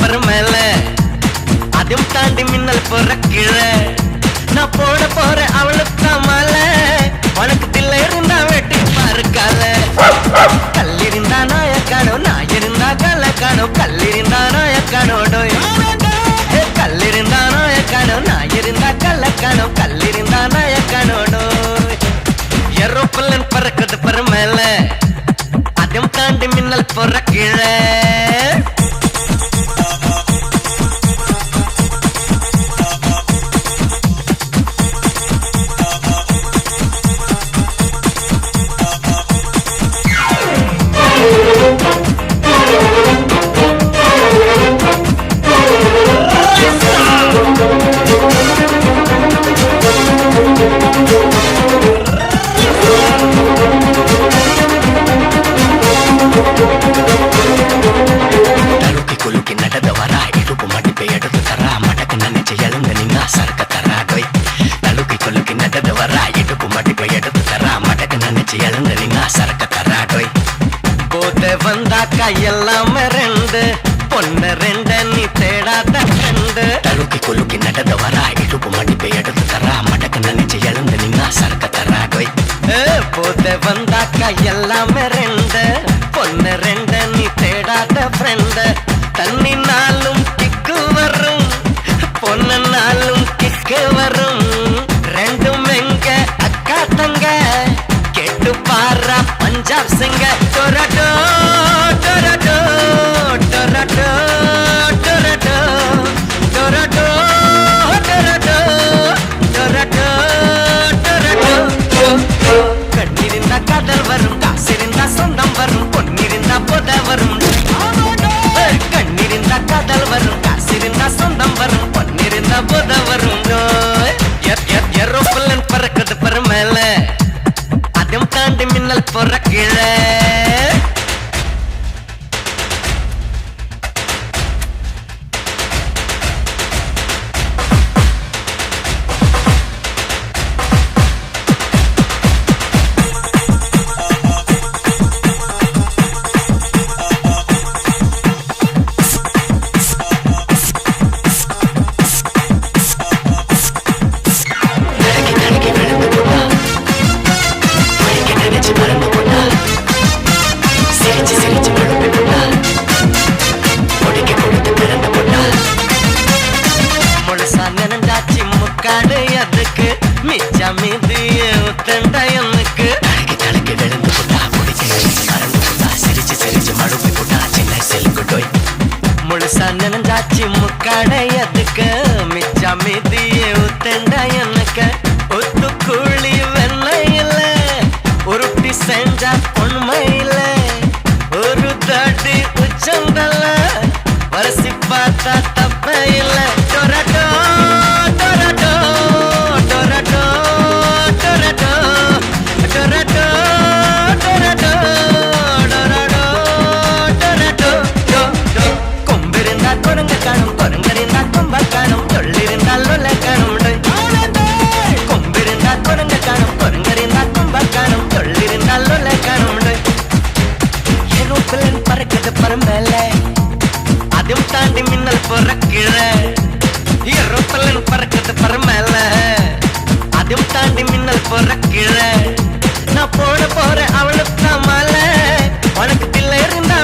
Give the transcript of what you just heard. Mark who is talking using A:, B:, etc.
A: பரு மேல அதும் தாண்டி மின்னல் போற கீழே நான் போட போற அவளுக்கு மாலை உனக்கு தில்ல இருந்தா வெட்டி பாருக்கால கல்லிருந்தா நாய காணோம் நான் இருந்தா கல காணோம் கல்லிருந்தா நாய காணோடோ கல்லிருந்தா நாய காணோம் நான் இருந்தா கல காணோம் கல்லிருந்தா நாய காணோடோ ஏரோப்ளேன் பறக்குது பரு மேல அதும் தாண்டி மின்னல் போற கீழே எல்லாமே ரெண்டு பொண்ணு ரெண்டு நீ தேடாத ரெண்டு தழுக்கி கொலுக்கி நடந்த வரா இடுப்பு மடிப்பை எடுத்து தரா மடக்கு நினைச்சு எழுந்து நின்னா சரக்க தராடோய் போத வந்தாக்கா எல்லாமே ரெண்டு பொண்ணு ரெண்டு நீ தேடாத ஃப்ரெண்டு தண்ணி நாளும் கிக்கு வரும் பொண்ணு நாளும் கிக்கு வரும் ரெண்டும் எங்க அக்கா தங்க கேட்டு பாரா பஞ்சாப் சிங்க டொரட்டோ டொரட்டோ டொரட்டோ டொரட்டோ டொரட்டோ டொரட்டோ டொரட்டோ டொரட்டோ கண்ணிருந்தா காதல் வரும் காசிருந்தா சொந்தம் வரும் பொன்னிருந்தா போத வரும் கண்ணிருந்தா காதல் வரும் காசிருந்தா சொந்தம் வரும் பொன்னிருந்தா போத வரும் ஏரோப்ளேன் பறக்குது பரு மேல அதும் தாண்டி மின்னல் போற கீழே முழுசா நனஞ்சாச்சி முக்காடையதுக்கு மிச்சா மீதிய உத்தண்டா எனக்கு ஒத்து கூலி வெண்ணையில உருட்டி செஞ்சா பொன்மையில ஒரு தாட்டி உச்சந்தல்ல வரசி பார்த்தா தப்ப இல்ல டொரட்டோ டொரட்டோ டொரட்டோ டொரட்டோ டொரட்டோ டொரட்டோ கொருங்க காணும் கொருங்கறிந்தா கொம்ப காணும் தொள்ளிருந்தால் லொல்ல காணும் கொம்பிருந்தா கொருங்க காணும் கொருங்கறிந்தா கொம்ப காணும் தொள்ளிருந்தால் லொல்ல காணும் ஏரோப்ளேன் பறக்குது பரு மேல அதும் தாண்டி மின்னல் போற கீழே ஏரோப்ளேன் பறக்குது பரு மேல அதும் தாண்டி மின்னல் போற கீழே நான் போட போற அவளுக்கு மாலை உனக்கு தில்ல இருந்தா